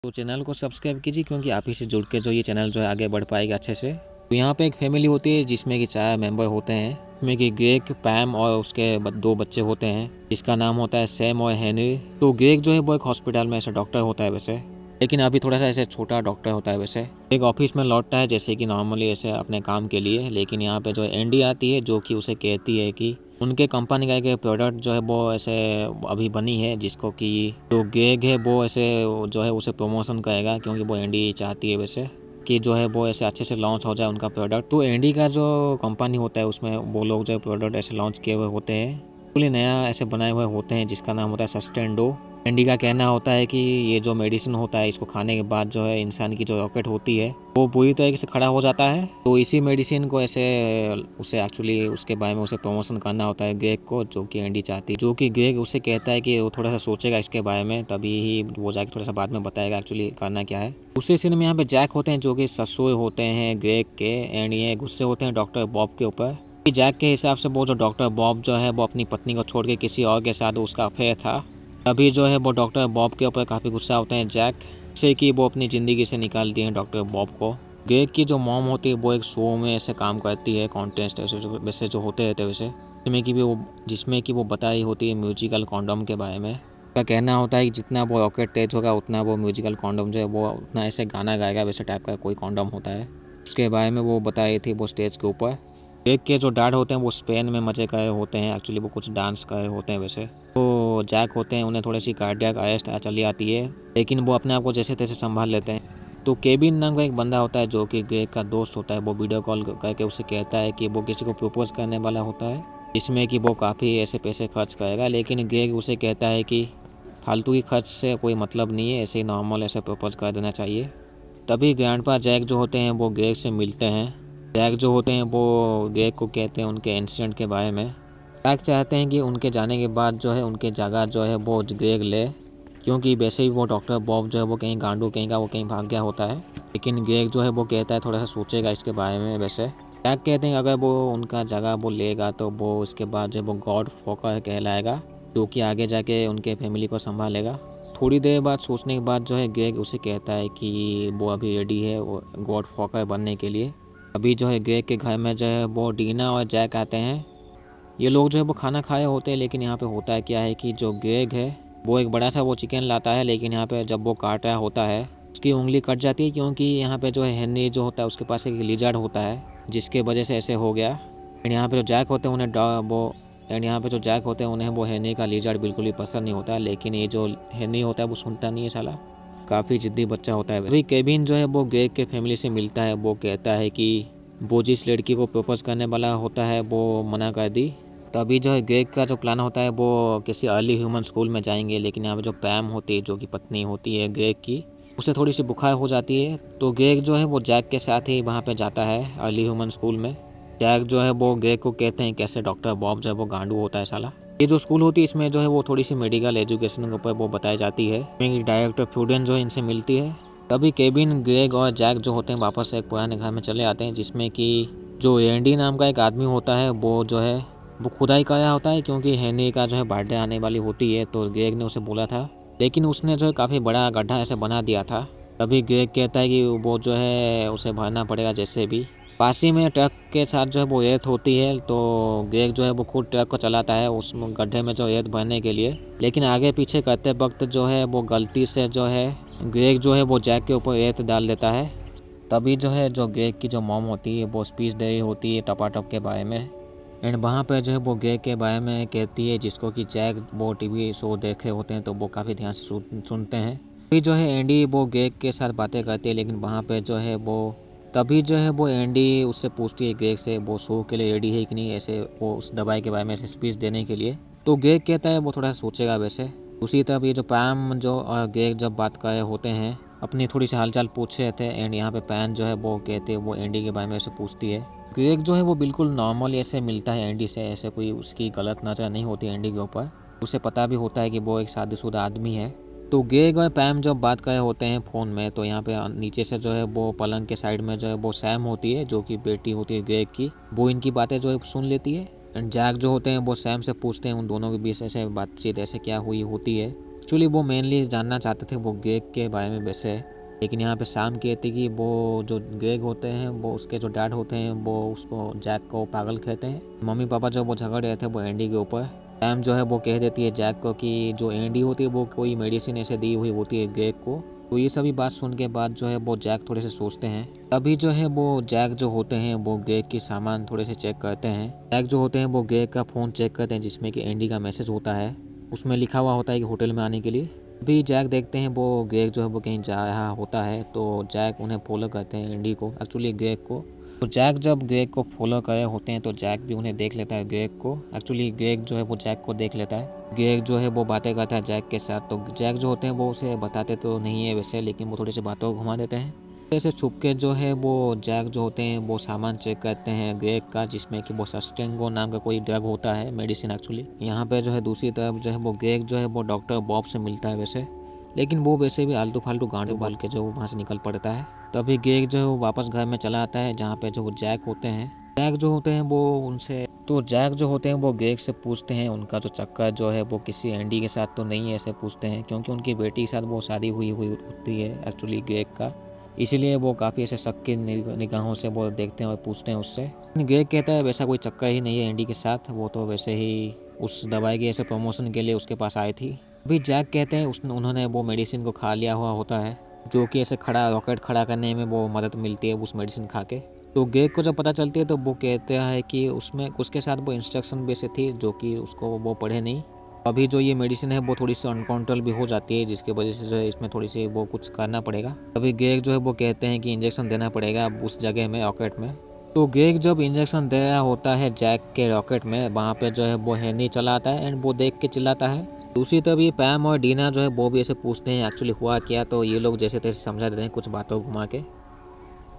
तो चैनल को सब्सक्राइब कीजिए क्योंकि आप ही से जुड़ के जो ये चैनल जो है आगे बढ़ पाएगा अच्छे से। तो यहाँ पे एक फैमिली होती है जिसमें कि 4 मेंबर होते हैं, जिसमें कि ग्रेग, पैम और उसके 2 बच्चे होते हैं जिसका नाम होता है सैम और हेनरी। तो ग्रेग जो है वो एक हॉस्पिटल में ऐसा डॉक्टर होता है वैसे, लेकिन अभी थोड़ा सा ऐसे छोटा डॉक्टर होता है वैसे। एक ऑफिस में लौटता है जैसे कि नॉर्मली ऐसे अपने काम के लिए, लेकिन यहाँ पे जो एंडी आती है जो कि उसे कहती है कि उनके कंपनी का एक प्रोडक्ट जो है वो ऐसे अभी बनी है जिसको कि जो ग्रेग है वो ऐसे जो है उसे प्रमोशन करेगा, क्योंकि वो एंडी चाहती है वैसे कि जो है वो ऐसे अच्छे से लॉन्च हो जाए उनका प्रोडक्ट। तो एंडी का जो कंपनी होता है उसमें वो लोग जो प्रोडक्ट ऐसे लॉन्च किए हुए होते हैं, बिल्कुल नया ऐसे बनाए हुए होते हैं जिसका नाम होता है सस्टेंडो। एंडी का कहना होता है कि ये जो मेडिसिन होता है इसको खाने के बाद जो है इंसान की जो रॉकेट होती है वो पूरी तरीके से खड़ा हो जाता है। तो इसी मेडिसिन को ऐसे उसे एक्चुअली उसके बारे में उसे प्रमोशन करना होता है ग्रेग को, जो कि एंडी चाहती है। जो कि ग्रेग उसे कहता है कि वो थोड़ा सा सोचेगा इसके बारे में, तभी ही वो जाके थोड़ा सा बाद में बताएगा एक्चुअली करना क्या है। दूसरे सीन में यहाँ पे जैक होते हैं जो कि ससुर होते हैं ग्रेग के, एंड ये गुस्से होते हैं डॉक्टर बॉब के ऊपर। जैक के हिसाब से वो जो डॉक्टर बॉब जो है वो अपनी पत्नी को छोड़ के किसी और के साथ उसका अफेयर था। तभी जो है वो डॉक्टर बॉब के ऊपर काफ़ी गुस्सा होते हैं जैक से कि वो अपनी ज़िंदगी से निकाल दिए हैं डॉक्टर बॉब को। ग्रेग की जो मॉम होती है वो एक शो में ऐसे काम करती है, कॉन्टेस्ट वैसे जो होते रहते वैसे, जिसमें कि वो बताई होती है म्यूजिकल कॉन्डोम के बारे में। उसका कहना होता है कि जितना वो रॉकेट तेज होगा उतना वो म्यूजिकल कॉन्डोम जो है वो उतना ऐसे गाना गाएगा, वैसे टाइप का कोई कॉन्डोम होता है। उसके बारे में वो बताई थी वो स्टेज के ऊपर। ग्रेग के जो डैड होते हैं वो स्पेन में मज़े करे होते हैं, एक्चुअली वो कुछ डांस करे होते हैं वैसे। तो जैक होते हैं उन्हें थोड़ी सी कार्डियक अरेस्ट चली आती है, लेकिन वो अपने आप को जैसे तैसे संभाल लेते हैं। तो केबिन नाम का एक बंदा होता है जो कि ग्रेग का दोस्त होता है, वो वीडियो कॉल करके उसे कहता है कि वो किसी को प्रपोज करने वाला होता है, जिसमें कि वो काफ़ी ऐसे पैसे खर्च करेगा, लेकिन ग्रेग उसे कहता है कि फालतू की खर्च से कोई मतलब नहीं है, ऐसे ही नॉर्मल ऐसे प्रपोज कर देना चाहिए। तभी ग्रैंडपा जैक जो होते हैं वो ग्रेग से मिलते हैं। जैक जो होते हैं वो ग्रेग को कहते हैं उनके इंसिडेंट के बारे में। जैक चाहते हैं कि उनके जाने के बाद जो है उनके जगह जो है वो ग्रेग ले, क्योंकि वैसे ही वो डॉक्टर बॉब जो है वो कहीं गांडू कहीं का वो कहीं भाग गया होता है। लेकिन ग्रेग जो है वो कहता है थोड़ा सा सोचेगा इसके बारे में वैसे। जैक कहते हैं अगर वो उनका जगह वो लेगा तो वो उसके बाद जो वो गॉड फोकर कहलाएगा, जो कि आगे जाके उनके फैमिली को संभालेगा। थोड़ी देर बाद सोचने के बाद जो है ग्रेग उसे कहता है कि वो अभी रेडी है वो गॉड फोकर बनने के लिए। अभी जो है ग्रेग के घर में जो है वो डीना और जैक आते हैं। ये लोग जो है वो खाना खाए होते हैं, लेकिन यहाँ पे होता है क्या है कि जो ग्रेग है वो एक बड़ा सा वो चिकन लाता है, लेकिन यहाँ पे जब वो काट रहा होता है उसकी उंगली कट जाती है, क्योंकि यहाँ पे जो है हेनरी जो होता है उसके पास एक लिजर्ड होता है जिसके वजह से ऐसे हो गया। एंड यहाँ पे जो जैक होते हैं उन्हें वो हेनरी का लिजर्ड बिल्कुल भी पसंद नहीं होता, लेकिन ये जो हेनरी होता है वो सुनता नहीं है साला, काफ़ी जिद्दी बच्चा होता है। अभी केविन जो है वो ग्रेग के फैमिली से मिलता है, वो कहता है कि वो जिस लड़की को प्रपोज करने वाला होता है वो मना कर दी। तभी जो है ग्रेग का जो प्लान होता है वो किसी अर्ली ह्यूमन स्कूल में जाएंगे, लेकिन यहाँ पे जो पैम होती है जो कि पत्नी होती है ग्रेग की, उसे थोड़ी सी बुखार हो जाती है। तो ग्रेग जो है वो जैक के साथ ही वहाँ पे जाता है अर्ली ह्यूमन स्कूल में। जैक जो है वो ग्रेग को कहते हैं कैसे डॉक्टर बॉब जो है वो गांडू होता है साला। ये जो स्कूल होती है इसमें जो है वो थोड़ी सी मेडिकल एजुकेशन के ऊपर वो बताई जाती है। डायरेक्टर फ्यूडन जो है इनसे मिलती है। तभी केविन, ग्रेग और जैक जो होते हैं वापस एक पुराने घर में चले आते हैं, जिसमें कि जो एंडी नाम का एक आदमी होता है वो जो है वो खुदाई कराया होता है, क्योंकि हेनरी का जो है बर्थडे आने वाली होती है। तो ग्रेग ने उसे बोला था, लेकिन उसने जो है काफ़ी बड़ा गड्ढा ऐसे बना दिया था। तभी ग्रेग कहता है कि वो जो है उसे भरना पड़ेगा जैसे भी। पास ही में ट्रक के साथ जो है वो रेत होती है, तो ग्रेग जो है वो खुद ट्रक को चलाता है उस गड्ढे में जो रेत भरने के लिए, लेकिन आगे पीछे करते वक्त जो है वो गलती से जो है ग्रेग जो है वो जैक के ऊपर रेत डाल देता है। तभी जो है जो ग्रेग की जो मॉम होती है वो स्पीच दे रही होती है टपाटप के बारे में, एंड वहाँ पे जो है वो ग्रेग के बारे में कहती है, जिसको कि जैक वो टीवी शो देखे होते हैं तो वो काफ़ी ध्यान से सुनते हैं। तभी जो है एंडी वो ग्रेग के साथ बातें करती है, लेकिन वहाँ पे जो है वो एंडी उससे पूछती है ग्रेग से वो शो के लिए रेडी है कि नहीं, ऐसे वो उस दवाई के बारे में ऐसे स्पीच देने के लिए। तो ग्रेग कहता है वो थोड़ा सा सोचेगा वैसे। उसी तरह ये जो पैम जो और ग्रेग जब बात कर रहे होते हैं अपनी थोड़ी सी हालचाल पूछ रहे थे, एंड यहाँ पे पैन जो है वो कहते हैं वो एंडी के बारे में ऐसे पूछती है। ग्रेग जो है वो बिल्कुल नॉर्मल ऐसे मिलता है एंडी से, ऐसे कोई उसकी गलत नज़र नहीं होती एंडी के ऊपर। उसे पता भी होता है कि वो एक शादीशुदा आदमी है। तो ग्रेग और पैम जब बात कर रहे होते हैं फ़ोन में, तो यहाँ पे नीचे से जो है वो पलंग के साइड में जो है वो सैम होती है जो कि बेटी होती है ग्रेग की, वो इनकी बातें जो है सुन लेती है। एंड जैक जो होते हैं वो सैम से पूछते हैं उन दोनों के बीच ऐसे बातचीत ऐसे क्या हुई होती है। एक्चुअली वो मेनली जानना चाहते थे वो ग्रेग के बारे में वैसे, लेकिन यहाँ पे सैम कहती कि वो जो ग्रेग होते हैं वो उसके जो डैड होते हैं वो उसको जैक को पागल कहते हैं। मम्मी पापा जो वो झगड़ रहे थे वो एंडी के ऊपर। सैम जो है वो कह देती है जैक को कि जो एंडी होती है वो कोई मेडिसिन ऐसे दी हुई होती है ग्रेग को। तो ये सभी बात सुन के बाद जो है वो जैक थोड़े से सोचते हैं। तभी जो है वो जैक जो होते हैं वो ग्रेग के सामान थोड़े से चेक करते हैं। जैक जो होते हैं वो ग्रेग का फ़ोन चेक करते हैं जिसमें कि एंडी का मैसेज होता है, उसमें लिखा हुआ होता है कि होटल में आने के लिए। अभी जैक देखते हैं वो ग्रेग जो है वो कहीं जा रहा होता है, तो जैक उन्हें फॉलो करते हैं एंडी को, एक्चुअली ग्रेग को। तो जैक जब ग्रेग को फॉलो कर रहे होते हैं तो जैक भी उन्हें देख लेता है ग्रेग को। एक्चुअली ग्रेग जो है वो जैक को देख लेता है। ग्रेग जो है वो बातें करता है जैक के साथ। तो जैक जो होते हैं वो उसे बताते तो नहीं है वैसे, लेकिन वो थोड़ी सी बातों को घुमा देते हैं। ऐसे छुप के जो है वो जैक जो होते हैं वो सामान चेक करते हैं ग्रेग का, जिसमें कि वो सस्टेंगो नाम का कोई ड्रग होता है, मेडिसिन एक्चुअली। यहाँ पे जो है दूसरी तरफ जो है वो ग्रेग जो है वो डॉक्टर बॉब से मिलता है वैसे, लेकिन वो वैसे भी आलतू फालतू गांडे बाल के जो वहाँ से निकल पड़ता है। तभी ग्रेग जो है वो वापस घर में चला आता है जहाँ पे जो वो जैक होते हैं। जैक जो होते हैं वो उनसे तो जैक जो होते हैं वो ग्रेग से पूछते हैं उनका जो चक्कर जो है वो किसी एंडी के साथ तो नहीं है, ऐसे पूछते हैं, क्योंकि उनकी बेटी के साथ वो शादी हुई होती है एक्चुअली ग्रेग का। इसीलिए वो काफ़ी ऐसे शक की निगाहों से वो देखते हैं और पूछते हैं उससे। ग्रेग कहता है वैसा कोई चक्कर ही नहीं है एंडी के साथ, वो तो वैसे ही उस दवाई के ऐसे प्रमोशन के लिए उसके पास आई थी। अभी जैक कहते हैं उन्होंने वो मेडिसिन को खा लिया हुआ होता है, जो कि ऐसे रॉकेट खड़ा करने में वो मदद मिलती है उस मेडिसिन खा के। तो ग्रेग को जब पता चलती है तो वो कहते हैं कि उसमें उसके साथ वो इंस्ट्रक्शन भी ऐसे थी जो कि उसको वो पढ़े नहीं। अभी जो ये मेडिसिन है वो थोड़ी सी अनकंट्रोल भी हो जाती है, जिसकी वजह से जो है इसमें थोड़ी सी वो कुछ करना पड़ेगा। अभी ग्रेग जो है वो कहते हैं कि इंजेक्शन देना पड़ेगा उस जगह में, रॉकेट में। तो ग्रेग जब इंजेक्शन दे रहा होता है जैक के रॉकेट में, वहाँ पे जो है वो हैनी चला आता है एंड वो देख के चिल्लाता है। दूसरी तरफ ये पैम और डीना जो है वो भी ऐसे पूछते हैं एक्चुअली हुआ क्या, तो ये लोग जैसे तैसे समझा देते हैं कुछ बातों घुमा के।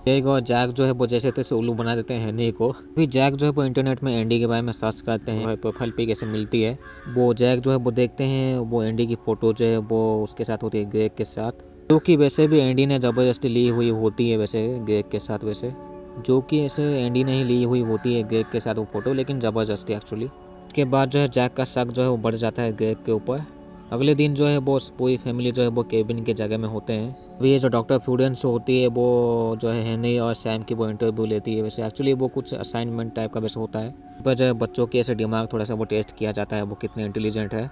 ग्रेग और जैक जो है वो जैसे तैसे उल्लू बना देते हैं हैनी को। फिर जैक जो है वो इंटरनेट में एंडी के बारे में सर्च करते हैं, प्रोफाइल पे कैसे मिलती है। वो जैक जो है वो देखते हैं वो एंडी की फ़ोटो जो है वो उसके साथ होती है ग्रेग के साथ, जो कि वैसे भी एंडी ने ज़बरदस्ती ली हुई होती है वैसे ग्रेग के साथ, वैसे जो कि ऐसे एंडी ने ही ली हुई होती है ग्रेग के साथ वो फ़ोटो, लेकिन ज़बरदस्ती एक्चुअली। उसके बाद जो है जैक का शक जो है वो बढ़ जाता है ग्रेग के ऊपर। अगले दिन जो है वो पूरी फैमिली जो है वो केबिन के जगह में होते हैं। अभी ये जो डॉक्टर फ्यूडेंस होती है वो जो है हैनी और सैम की वो इंटरव्यू लेती है वैसे, एक्चुअली वो कुछ असाइनमेंट टाइप का वैसे होता है। पर जो है बच्चों के ऐसे दिमाग थोड़ा सा वो टेस्ट किया जाता है वो कितने इंटेलिजेंट है।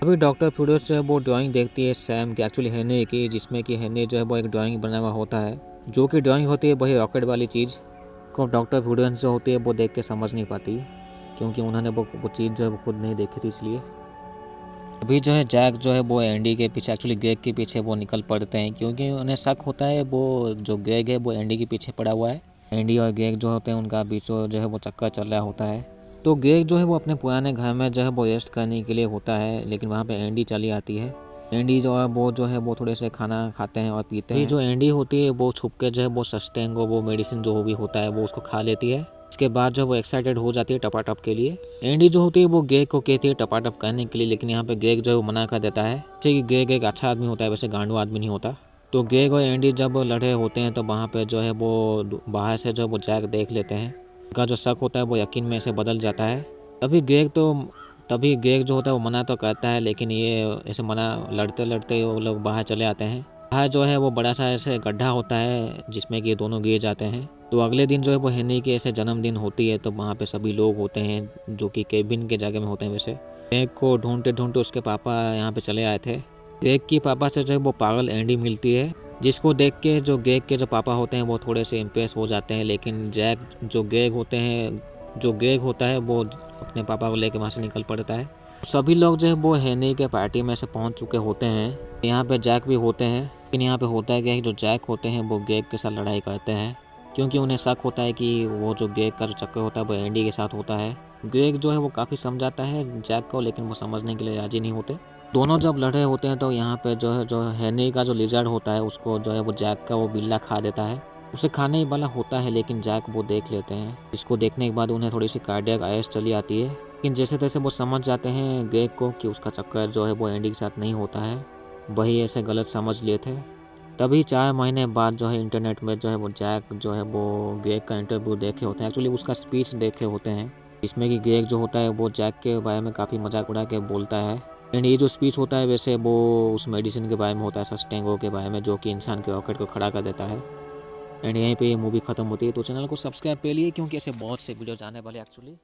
अभी डॉक्टर फ्यूडेंस जो है वो ड्राइंग देखती है सैम की, एक्चुअली हैनी की, जिसमें कि हैनी जो है वो एक ड्राइंग बना हुआ होता है, जो कि ड्राइंग होती है वही रॉकेट वाली चीज़ को डॉक्टर फ्यूडेंस जो होती है वो देख के समझ नहीं पाती, क्योंकि उन्होंने वो चीज़ जो है वो खुद नहीं देखी थी इसलिए। अभी जो है जैक जो है वो एंडी के पीछे, एक्चुअली ग्रेग के पीछे वो निकल पड़ते हैं, क्योंकि उन्हें शक होता है वो जो ग्रेग है वो एंडी के पीछे पड़ा हुआ है। एंडी और ग्रेग जो होते हैं उनका बीचों जो है वो चक्कर चल रहा होता है। तो ग्रेग जो है वो अपने पुराने घर में जो है वो रेस्ट करने के लिए होता है, लेकिन वहाँ पे एंडी चली आती है। एंडी जो है वो थोड़े से खाना खाते हैं और पीते हैं। जो एंडी होती है वो छुप के जो है वो सस्टेंगो वो मेडिसिन जो भी होता है वो उसको खा लेती है। इसके बाद जो वो एक्साइटेड हो जाती है टपाटप के लिए। एंडी जो होती है वो ग्रेग को कहती है टपाटप करने के लिए, लेकिन यहाँ पे ग्रेग जो है वो मना कर देता है। जैसे कि ग्रेग एक अच्छा आदमी होता है, वैसे गांडू आदमी नहीं होता। तो ग्रेग और एंडी जब लड़े होते हैं तो वहाँ पे जो है वो बाहर से जो वो जैक देख लेते हैं। उनका जो शक होता है वो यकीन में से बदल जाता है। तभी ग्रेग जो होता है वो मना तो करता है, लेकिन ये ऐसे मना लड़ते लड़ते वो लोग बाहर चले आते हैं। बाहर जो है वो बड़ा सा ऐसे गड्ढा होता है जिसमें कि दोनों गिर जाते हैं। तो अगले दिन जो है वो हैनी की ऐसे जन्मदिन होती है, तो वहाँ पे सभी लोग होते हैं जो कि केबिन के जगह में होते हैं वैसे। ग्रेग को ढूंढते ढूंढते उसके पापा यहाँ पे चले आए थे। ग्रेग की पापा से जो है वो पागल एंडी मिलती है, जिसको देख के जो ग्रेग के जो पापा होते हैं वो थोड़े से इम्प्रेस हो जाते हैं, लेकिन जो ग्रेग होता है वो अपने पापा को लेके वहाँ से निकल पड़ता है। सभी लोग जो है वो हैनी के पार्टी में से पहुँच चुके होते हैं। यहाँ पे जैक भी होते हैं, लेकिन यहाँ पे होता है कि जो जैक होते हैं वो ग्रेग के साथ लड़ाई करते हैं, क्योंकि उन्हें शक होता है कि वो जो ग्रेग का जो चक्कर होता है वो एंडी के साथ होता है। ग्रेग जो है वो काफ़ी समझाता है जैक को, लेकिन वो समझने के लिए राजी नहीं होते। दोनों जब लड़े होते हैं तो यहाँ पे जो हैनी का जो लिजर्ड होता है उसको जो है वो जैक का वो बिल्ला खा देता है। उसे खाने ही वाला होता है, लेकिन जैक वो देख लेते हैं। इसको देखने के बाद उन्हें थोड़ी सी कार्डियक अरेस्ट चली आती है, लेकिन जैसे तैसे वो समझ जाते हैं ग्रेग को कि उसका चक्कर जो है वो एंडी के साथ नहीं होता है, वही ऐसे गलत समझ लिए थे। तभी 4 महीने बाद जो है इंटरनेट में जो है वो जैक जो है वो ग्रेग का इंटरव्यू देखे होते हैं, एक्चुअली उसका स्पीच देखे होते हैं, जिसमें कि ग्रेग जो होता है वो जैक के बारे में काफ़ी मजाक उड़ा के बोलता है एंड ये जो स्पीच होता है वैसे वो उस मेडिसिन के बारे में होता है, सस्टेंगो के बारे में, जो कि इंसान के ऑर्किड को खड़ा कर देता है। एंड यहीं पे ये मूवी खत्म होती है। तो चैनल को सब्सक्राइब कर लिए क्योंकि ऐसे बहुत से वीडियोज आने वाले एक्चुअली।